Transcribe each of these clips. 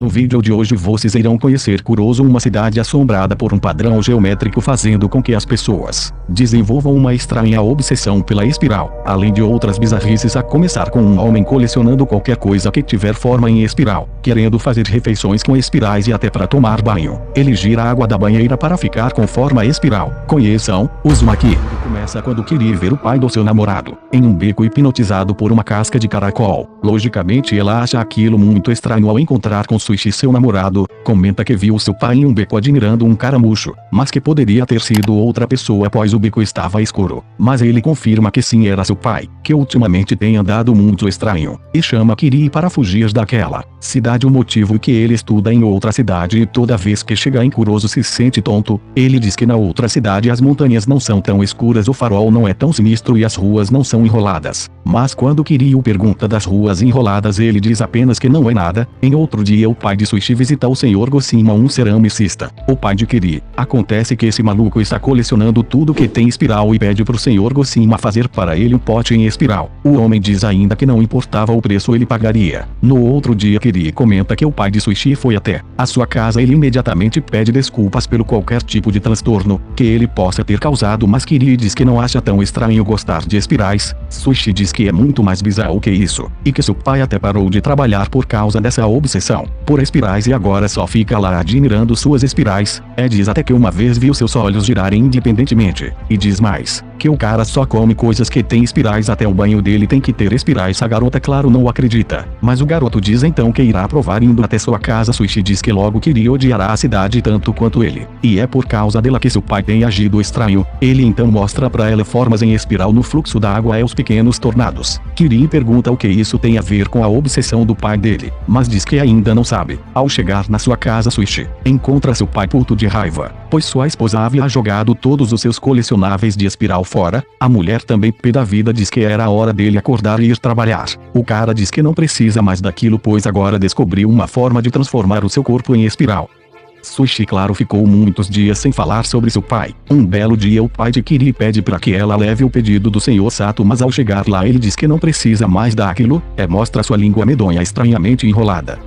No vídeo de hoje vocês irão conhecer Kuroso, uma cidade assombrada por um padrão geométrico fazendo com que as pessoas desenvolvam uma estranha obsessão pela espiral, além de outras bizarrices, a começar com um homem colecionando qualquer coisa que tiver forma em espiral, querendo fazer refeições com espirais e até para tomar banho. Ele gira a água da banheira para ficar com forma espiral. Conheçam Uzumaki. Começa quando queria ver o pai do seu namorado em um beco hipnotizado por uma casca de caracol. Logicamente ela acha aquilo muito estranho ao encontrar com Sushi, seu namorado. Comenta que viu seu pai em um beco admirando um caramucho, mas que poderia ter sido outra pessoa pois o beco estava escuro. Mas ele confirma que sim, era seu pai, que ultimamente tem andado muito estranho, e chama Kiri para fugir daquela cidade. O motivo é que ele estuda em outra cidade e toda vez que chega em Kuroso se sente tonto. Ele diz que na outra cidade as montanhas não são tão escuras, o farol não é tão sinistro e as ruas não são enroladas. Mas quando Kiryu pergunta das ruas enroladas, ele diz apenas que não é nada. Em outro dia o pai de Sushi visita o Sr. Gosima, um ceramicista, o pai de Kiri. Acontece que esse maluco está colecionando tudo que tem espiral e pede pro Sr. Gosima fazer para ele um pote em espiral. O homem diz ainda que não importava o preço, ele pagaria. No outro dia Kiri comenta que o pai de Sushi foi até a sua casa. Ele imediatamente pede desculpas pelo qualquer tipo de transtorno que ele possa ter causado, mas Kiri diz que não acha tão estranho gostar de espirais. Sushi diz que é muito mais bizarro que isso, e que seu pai até parou de trabalhar por causa dessa obsessão por espirais e agora só fica lá admirando suas espirais. Diz até que uma vez viu seus olhos girarem independentemente, e diz mais, que o cara só come coisas que tem espirais, até o banho dele tem que ter espirais. A garota claro não acredita, mas o garoto diz então que irá provar indo até sua casa. Sushi diz que logo Kiri odiará a cidade tanto quanto ele, e é por causa dela que seu pai tem agido estranho. Ele então mostra pra ela formas em espiral no fluxo da água e os pequenos tornados. Kiri pergunta o que isso tem a ver com a obsessão do pai dele, mas diz que ainda não sabe. Ao chegar na sua casa, Sushi encontra seu pai puto de raiva, pois sua esposa havia jogado todos os seus colecionáveis de espiral fora. A mulher também pé da vida diz que era a hora dele acordar e ir trabalhar. O cara diz que não precisa mais daquilo pois agora descobriu uma forma de transformar o seu corpo em espiral. Sushi claro ficou muitos dias sem falar sobre seu pai. Um belo dia o pai de Kiri pede para que ela leve o pedido do Sr. Sato, mas ao chegar lá ele diz que não precisa mais daquilo. Mostra sua língua medonha estranhamente enrolada.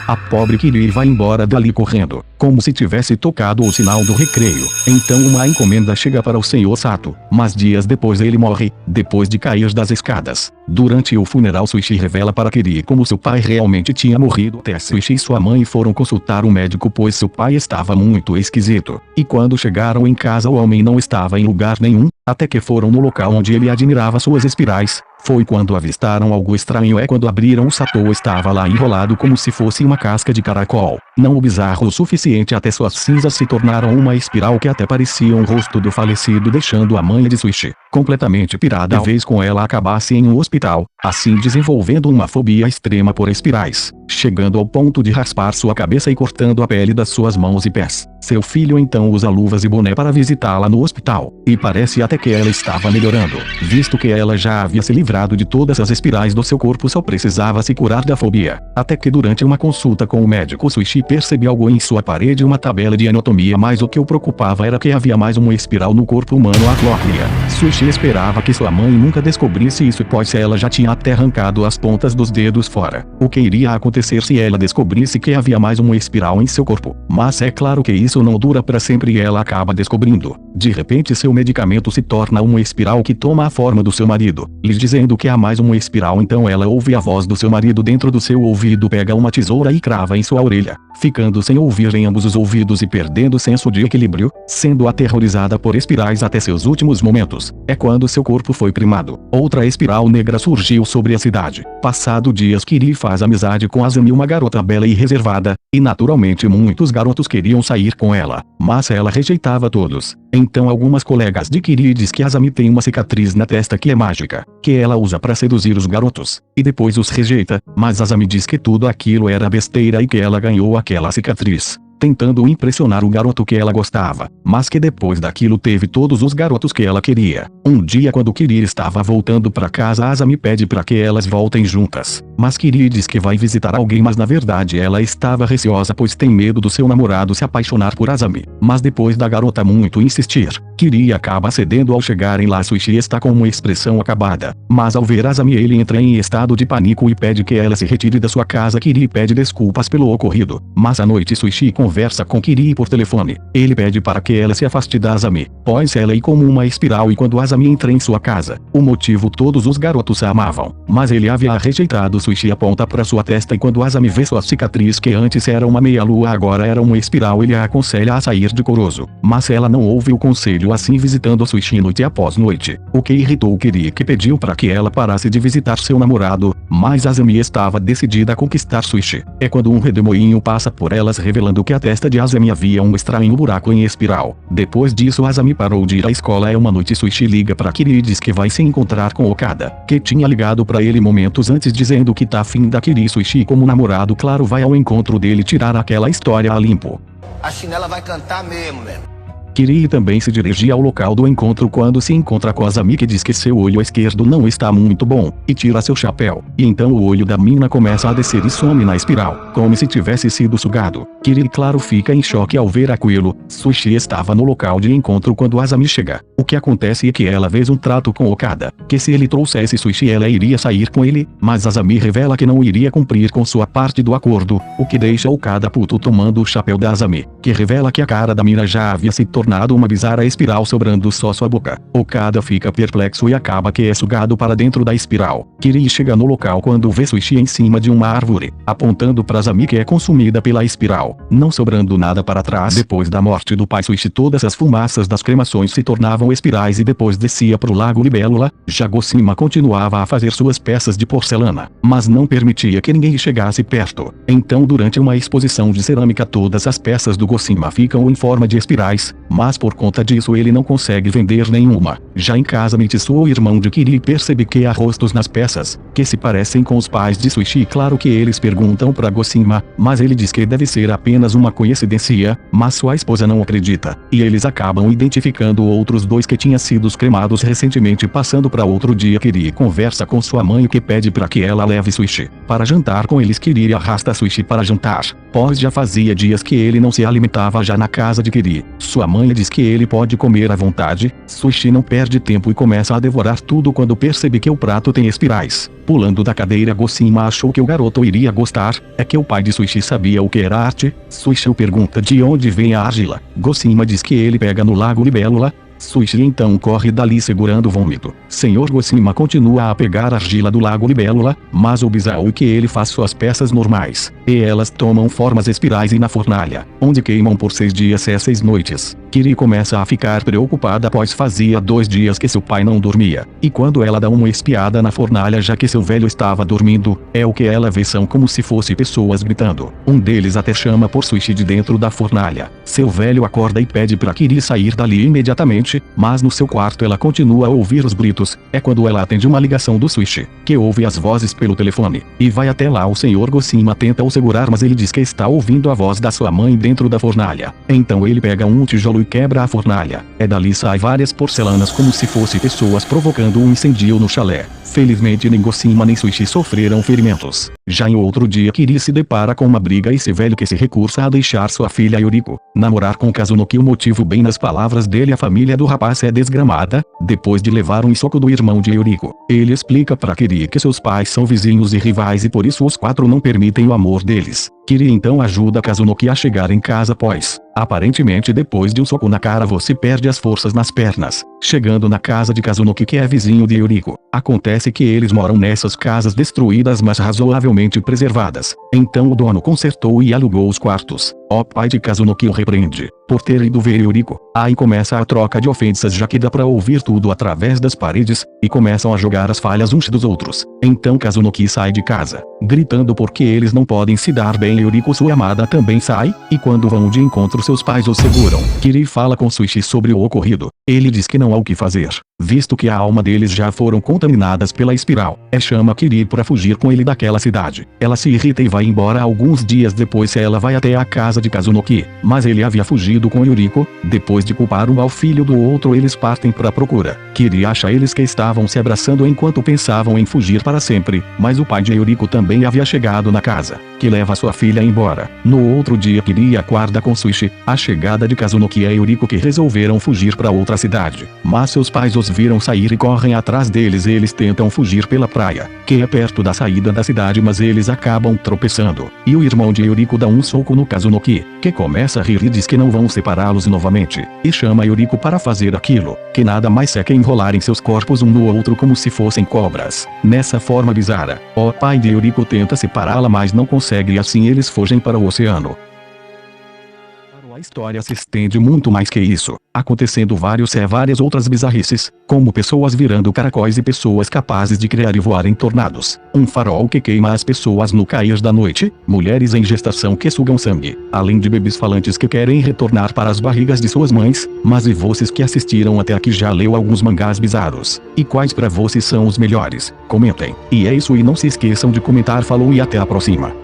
A pobre Kiri vai embora dali correndo, como se tivesse tocado o sinal do recreio. Então uma encomenda chega para o Sr. Sato, mas dias depois ele morre, depois de cair das escadas. Durante o funeral Sushi revela para Kiri como seu pai realmente tinha morrido. Até Sushi e sua mãe foram consultar um médico pois seu pai estava muito esquisito. E quando chegaram em casa o homem não estava em lugar nenhum, até que foram no local onde ele admirava suas espirais. Foi quando avistaram algo estranho. Quando abriram o sato estava lá enrolado como se fosse uma casca de caracol. Não bizarro o suficiente, até suas cinzas se tornaram uma espiral que até parecia um rosto do falecido, deixando a mãe de Sushi completamente pirada, talvez com ela acabasse em um hospital, assim desenvolvendo uma fobia extrema por espirais, chegando ao ponto de raspar sua cabeça e cortando a pele das suas mãos e pés. Seu filho então usa luvas e boné para visitá-la no hospital, e parece até que ela estava melhorando, visto que ela já havia se livrado de todas as espirais do seu corpo, só precisava se curar da fobia. Até que durante uma consulta com o médico Sushi percebeu algo em sua parede, uma tabela de anatomia, mas o que o preocupava era que havia mais uma espiral no corpo humano, a cóclea. Sushi esperava que sua mãe nunca descobrisse isso pois ela já tinha até arrancado as pontas dos dedos fora. O que iria acontecer se ela descobrisse que havia mais uma espiral em seu corpo? Mas é claro que isso não dura para sempre e ela acaba descobrindo. De repente seu medicamento se torna uma espiral que toma a forma do seu marido, lhe dizendo que há mais uma espiral. Então ela ouve a voz do seu marido dentro do seu ouvido, pega uma tesoura e crava em sua orelha, ficando sem ouvir em ambos os ouvidos e perdendo senso de equilíbrio, sendo aterrorizada por espirais até seus últimos momentos. Quando seu corpo foi primado, outra espiral negra surgiu sobre a cidade. Passado dias Kiri faz amizade com Azami, uma garota bela e reservada, e naturalmente muitos garotos queriam sair com ela, mas ela rejeitava todos. Então algumas colegas de Kiri diz que Azami tem uma cicatriz na testa que é mágica, que ela usa para seduzir os garotos, e depois os rejeita, mas Azami diz que tudo aquilo era besteira e que ela ganhou aquela cicatriz tentando impressionar o garoto que ela gostava, mas que depois daquilo teve todos os garotos que ela queria. Um dia quando Kiri estava voltando para casa, Azami pede para que elas voltem juntas, mas Kiri diz que vai visitar alguém, mas na verdade ela estava receosa pois tem medo do seu namorado se apaixonar por Azami. Mas depois da garota muito insistir, Kiri acaba cedendo. Ao chegarem lá, Suichi está com uma expressão acabada, mas ao ver Azami ele entra em estado de pânico e pede que ela se retire da sua casa. Kiri pede desculpas pelo ocorrido, mas à noite Suichi conversa com Kiri por telefone. Ele pede para que ela se afaste da Azami, pois ela é como uma espiral e quando Azami entra em sua casa, o motivo todos os garotos a amavam, mas ele havia rejeitado. Suichi aponta para sua testa e quando Azami vê sua cicatriz que antes era uma meia-lua agora era uma espiral, ele a aconselha a sair de Kuroso, mas ela não ouve o conselho, assim visitando Suichi noite após noite, o que irritou Kiri, que pediu para que ela parasse de visitar seu namorado, mas Azami estava decidida a conquistar Suichi. É quando um redemoinho passa por elas revelando que a testa de Azami havia um estranho buraco em espiral. Depois disso Azami parou de ir à escola. É uma noite Suichi liga para Kiri e diz que vai se encontrar com Okada, que tinha ligado para ele momentos antes dizendo que tá afim da Kiri. Suichi como namorado claro vai ao encontro dele tirar aquela história a limpo. A chinela vai cantar mesmo. Kiri também se dirige ao local do encontro quando se encontra com Azami, que diz que seu olho esquerdo não está muito bom, e tira seu chapéu, e então o olho da mina começa a descer e some na espiral, como se tivesse sido sugado. Kiri claro fica em choque ao ver aquilo. Suichi estava no local de encontro quando Azami chega. O que acontece é que ela fez um trato com Okada, que se ele trouxesse Suichi ela iria sair com ele, mas Azami revela que não iria cumprir com sua parte do acordo, o que deixa Okada puto tomando o chapéu da Azami, que revela que a cara da mina já havia se tornado uma bizarra espiral sobrando só sua boca. Okada fica perplexo e acaba que é sugado para dentro da espiral. Kiri chega no local quando vê Suichi em cima de uma árvore, apontando para Azami que é consumida pela espiral, não sobrando nada para trás. Depois da morte do pai Suichi todas as fumaças das cremações se tornavam espirais e depois descia pro lago Libélula. Já Gosima continuava a fazer suas peças de porcelana, mas não permitia que ninguém chegasse perto. Então durante uma exposição de cerâmica todas as peças do Gosima ficam em forma de espirais, mas por conta disso ele não consegue vender nenhuma. Já em casa Mitsuo, o irmão de Kiri, percebe que há rostos nas peças, que se parecem com os pais de Suichi. Claro que eles perguntam para Gosima, mas ele diz que deve ser apenas uma coincidência, mas sua esposa não acredita, e eles acabam identificando outros dois que tinham sido cremados recentemente. Passando para outro dia, Kiri conversa com sua mãe, que pede para que ela leve Suichi para jantar com eles. Kiri arrasta Suichi para jantar, pois já fazia dias que ele não se alimentava já na casa de Kiri. Sua mãe diz que ele pode comer à vontade. Suichi não perde tempo e começa a devorar tudo quando percebe que o prato tem espirais. Pulando da cadeira, Gosima achou que o garoto iria gostar, é que o pai de Suichi sabia o que era arte. Suichi pergunta de onde vem a argila. Gosima diz que ele pega no lago Libélula. Suichi então corre dali segurando o vômito. Senhor Gosima continua a pegar argila do lago Libélula, mas o bizarro é que ele faz suas peças normais, e elas tomam formas espirais e na fornalha, onde queimam por 6 dias e 6 noites. Kiri começa a ficar preocupada pois fazia 2 dias que seu pai não dormia, e quando ela dá uma espiada na fornalha já que seu velho estava dormindo, é o que ela vê são como se fosse pessoas gritando. Um deles até chama por Suichi de dentro da fornalha. Seu velho acorda e pede para Kiri sair dali imediatamente, mas no seu quarto ela continua a ouvir os gritos. É quando ela atende uma ligação do Suichi, que ouve as vozes pelo telefone, e vai até lá. O senhor Gosima tenta o segurar, mas ele diz que está ouvindo a voz da sua mãe dentro da fornalha. Então ele pega um tijolo e quebra a fornalha. Dali sai várias porcelanas como se fossem pessoas provocando um incêndio no chalé. Felizmente nem Gosima nem Suichi sofreram ferimentos. Já em outro dia, Kiri se depara com uma briga e seu velho que se recusa a deixar sua filha Yoriko namorar com Kazunoki. O motivo, bem nas palavras dele, a família do rapaz é desgramada, depois de levar um soco do irmão de Yoriko. Ele explica para Kiri que seus pais são vizinhos e rivais e por isso os 4 não permitem o amor deles. Kiri então ajuda Kazunoki a chegar em casa pois, aparentemente depois de um soco na cara você perde as forças nas pernas. Chegando na casa de Kazunoki, que é vizinho de Yoriko, acontece que eles moram nessas casas destruídas mas razoavelmente preservadas. Então o dono consertou e alugou os quartos. O pai de Kazunoki o repreende por ter ido ver Yoriko. Aí começa a troca de ofensas já que dá pra ouvir tudo através das paredes, e começam a jogar as falhas uns dos outros. Então Kazunoki sai de casa, gritando porque eles não podem se dar bem. Yoriko, sua amada, também sai, e quando vão de encontro seus pais o seguram. Kiri fala com Suichi sobre o ocorrido. Ele diz que não há o que fazer, visto que a alma deles já foram contaminadas pela espiral. Chama Kiri para fugir com ele daquela cidade. Ela se irrita e vai embora. Alguns dias depois ela vai até a casa de Kazunoki, mas ele havia fugido com Yuriko. Depois de culpar um ao filho do outro, eles partem para a procura. Kiri acha eles que estavam se abraçando enquanto pensavam em fugir para sempre, mas o pai de Yuriko também havia chegado na casa, que leva sua filha embora. No outro dia Kiri acorda com Suichi, a chegada de Kazunoki e Yuriko, que resolveram fugir para outra cidade, mas seus pais os viram sair e correm atrás deles. Eles tentam fugir pela praia, que é perto da saída da cidade, mas eles acabam tropeçando, e o irmão de Yuriko dá um soco no Kazunoki, que começa a rir e diz que não vão separá-los novamente, e chama Yuriko para fazer aquilo, que nada mais é que enrolarem seus corpos um no outro como se fossem cobras. Nessa forma bizarra, o pai de Yuriko tenta separá-la, mas não consegue, e assim eles fogem para o oceano. A história se estende muito mais que isso, acontecendo várias outras bizarrices, como pessoas virando caracóis e pessoas capazes de criar e voar em tornados, um farol que queima as pessoas no cair da noite, mulheres em gestação que sugam sangue, além de bebês falantes que querem retornar para as barrigas de suas mães. Mas e vocês que assistiram até aqui já leu alguns mangás bizarros? E quais para vocês são os melhores? Comentem. E é isso, e não se esqueçam de comentar. Falou e até a próxima.